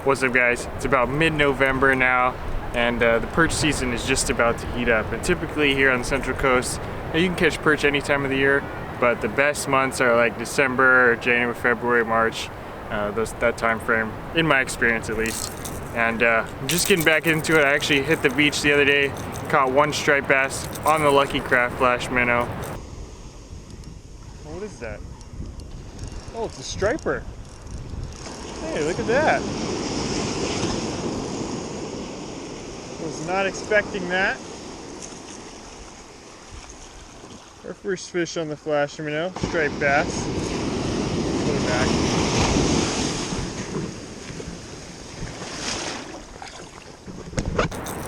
What's up, guys? It's about mid-November now, and the perch season is just about to heat up. And typically here on the Central Coast, you can catch perch any time of the year, but the best months are like December, or January, February, March, that time frame, in my experience at least. And I'm just getting back into it. I actually hit the beach the other day, caught one striped bass on the Lucky Craft Flash Minnow. What is that? Oh, it's a striper. Hey, look at that. Was not expecting that. Our first fish on the Flash Minnow, striped bass. Put it back.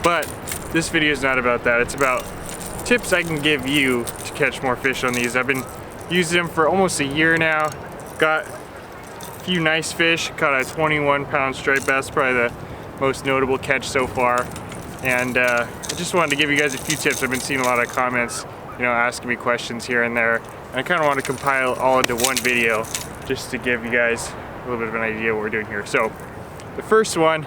But this video is not about that. It's about tips I can give you to catch more fish on these. I've been using them for almost a year now. Got a few nice fish. Caught a 21-pound striped bass, probably the most notable catch so far. And I just wanted to give you guys a few tips. I've been seeing a lot of comments, asking me questions here and there. And I kind of want to compile all into one video just to give you guys a little bit of an idea of what we're doing here. So the first one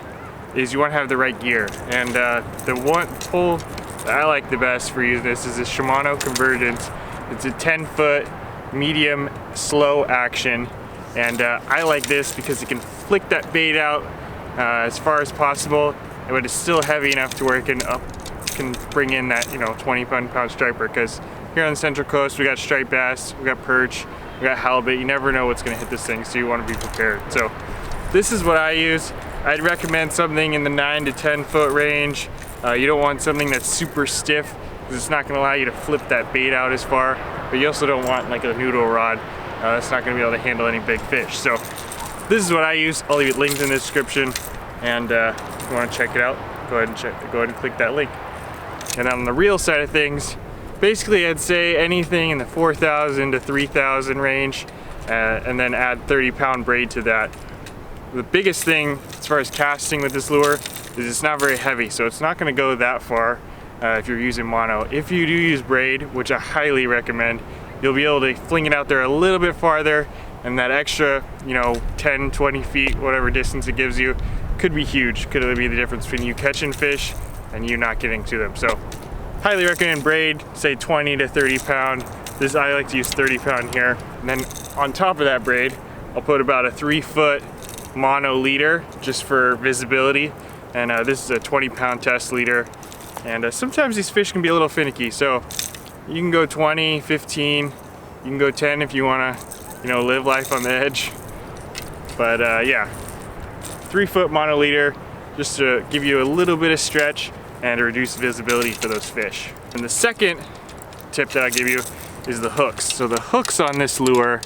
is you want to have the right gear. And the one pole that I like the best for using this is the Shimano Convergence. It's a 10-foot medium slow action. And I like this because it can flick that bait out as far as possible, but it's still heavy enough to where it can bring in that 20-pound striper. Because here on the Central Coast we got striped bass, we got perch, we got halibut. You never know what's going to hit this thing, so you want to be prepared. So this is what I use. I'd recommend something in the 9 to 10 foot range. You don't want something that's super stiff because it's not going to allow you to flip that bait out as far, but you also don't want like a noodle rod. That's not going to be able to handle any big fish. So this is what I use. I'll leave links in the description, and if you want to check it out, go ahead and click that link. And on the reel side of things, basically I'd say anything in the 4,000 to 3,000 range, and then add 30-pound braid to that. The biggest thing as far as casting with this lure is it's not very heavy, so it's not going to go that far if you're using mono. If you do use braid, which I highly recommend, you'll be able to fling it out there a little bit farther, and that extra 10, 20 feet, whatever distance it gives you, could be huge. Could be the difference between you catching fish and you not getting to them. So highly recommend braid, say 20 to 30 pound. I like to use 30 pound here. And then on top of that braid, I'll put about a 3-foot mono leader just for visibility. And this is a 20-pound test leader. And sometimes these fish can be a little finicky. So you can go 20, 15, you can go 10 if you want to, live life on the edge. But yeah, 3-foot mono leader just to give you a little bit of stretch and to reduce visibility for those fish. And the second tip that I'll give you is the hooks. So the hooks on this lure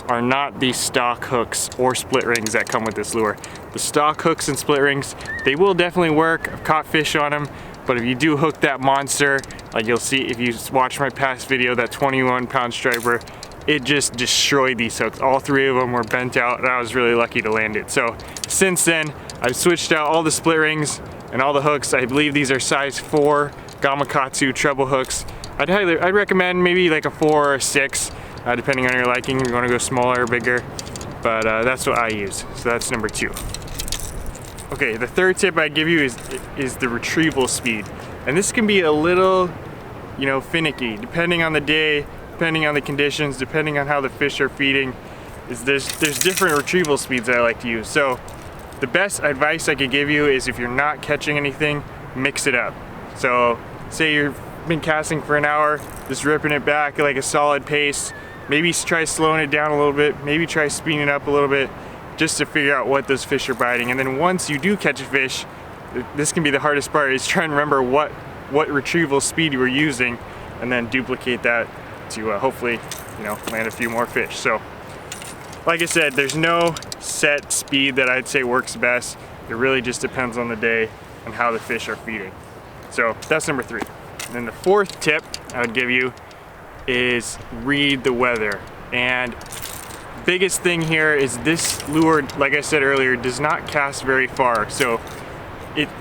are not the stock hooks or split rings that come with this lure. The stock hooks and split rings, they will definitely work. I've caught fish on them, but if you do hook that monster, like you'll see if you watch my past video, that 21-pound striper, it just destroyed these hooks. All 3 of them were bent out, and I was really lucky to land it. So since then, I've switched out all the split rings and all the hooks. I believe these are size 4 Gamakatsu treble hooks. I'd recommend maybe like a 4 or a 6, depending on your liking. If you want to go smaller or bigger, but that's what I use. So that's number 2. Okay, the third tip I'd give you is the retrieval speed, and this can be a little, finicky depending on the day, depending on the conditions, depending on how the fish are feeding. There's different retrieval speeds I like to use. So the best advice I could give you is if you're not catching anything, mix it up. So say you've been casting for an hour, just ripping it back at like a solid pace. Maybe try slowing it down a little bit, maybe try speeding it up a little bit, just to figure out what those fish are biting. And then once you do catch a fish, this can be the hardest part, is trying to remember what retrieval speed you were using, and then duplicate that to hopefully land a few more fish. So like I said, there's no set speed that I'd say works best. It really just depends on the day and how the fish are feeding. So that's number 3. And then the 4th tip I would give you is read the weather. And biggest thing here is this lure, like I said earlier, does not cast very far. So it's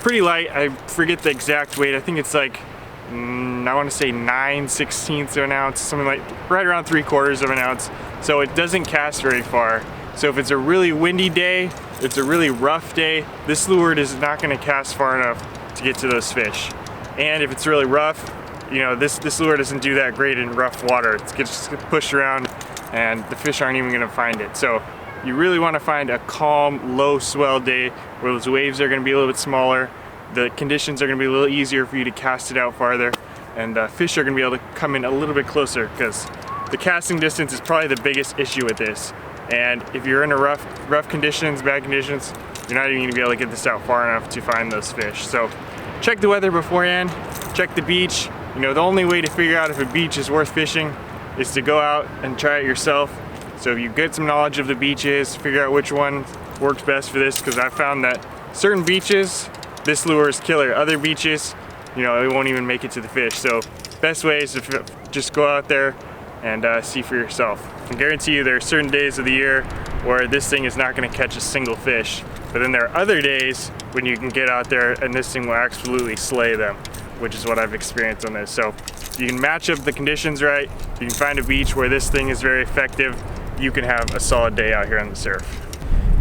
pretty light. I forget the exact weight. I think it's like I want to say 9/16 of an ounce, something like right around 3/4 of an ounce. So it doesn't cast very far. So if it's a really windy day, it's a really rough day, this lure is not going to cast far enough to get to those fish. And if it's really rough, you know, this lure doesn't do that great in rough water. It gets pushed around and the fish aren't even going to find it. So you really want to find a calm, low swell day where those waves are going to be a little bit smaller, the conditions are going to be a little easier for you to cast it out farther, and fish are going to be able to come in a little bit closer, because the casting distance is probably the biggest issue with this. And if you're in a rough conditions, bad conditions, you're not even going to be able to get this out far enough to find those fish. So check the weather beforehand, check the beach. You know, the only way to figure out if a beach is worth fishing is to go out and try it yourself. So if you get some knowledge of the beaches, figure out which one works best for this, because I found that certain beaches, this lure is killer. Other beaches, you know, it won't even make it to the fish. So best way is to just go out there and see for yourself. I can guarantee you there are certain days of the year where this thing is not going to catch a single fish, but then there are other days when you can get out there and this thing will absolutely slay them, which is what I've experienced on this. So you can match up the conditions right, you can find a beach where this thing is very effective, you can have a solid day out here on the surf.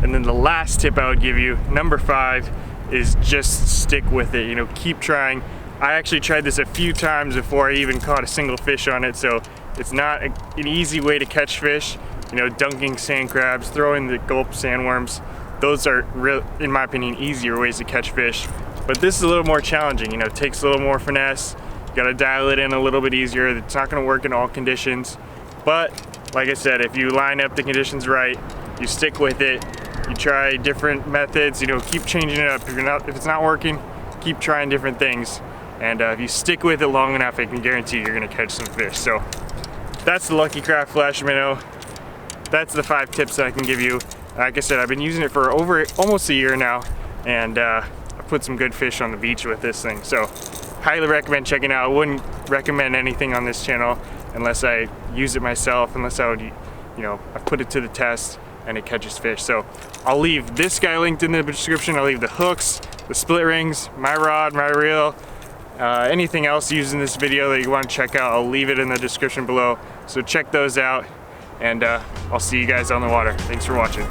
And then the last tip I would give you, number 5, is just stick with it. You know, keep trying. I actually tried this a few times before I even caught a single fish on it, so it's not an easy way to catch fish. You know, dunking sand crabs, throwing the gulp sandworms, those are, in my opinion, easier ways to catch fish. But this is a little more challenging. You know, it takes a little more finesse. You gotta dial it in a little bit easier. It's not gonna work in all conditions. But like I said, if you line up the conditions right, you stick with it, you try different methods, you know, keep changing it up. If it's not working, keep trying different things. And if you stick with it long enough, I can guarantee you're gonna catch some fish. So that's the Lucky Craft Flash Minnow. That's the 5 tips that I can give you. Like I said, I've been using it for almost a year now, and I put some good fish on the beach with this thing. So highly recommend checking it out. I wouldn't recommend anything on this channel unless I use it myself, unless I would, you know, I put it to the test and it catches fish. So I'll leave this guy linked in the description. I'll leave the hooks, the split rings, my rod, my reel, anything else used in this video that you want to check out, I'll leave it in the description below. So check those out, and I'll see you guys on the water. Thanks for watching.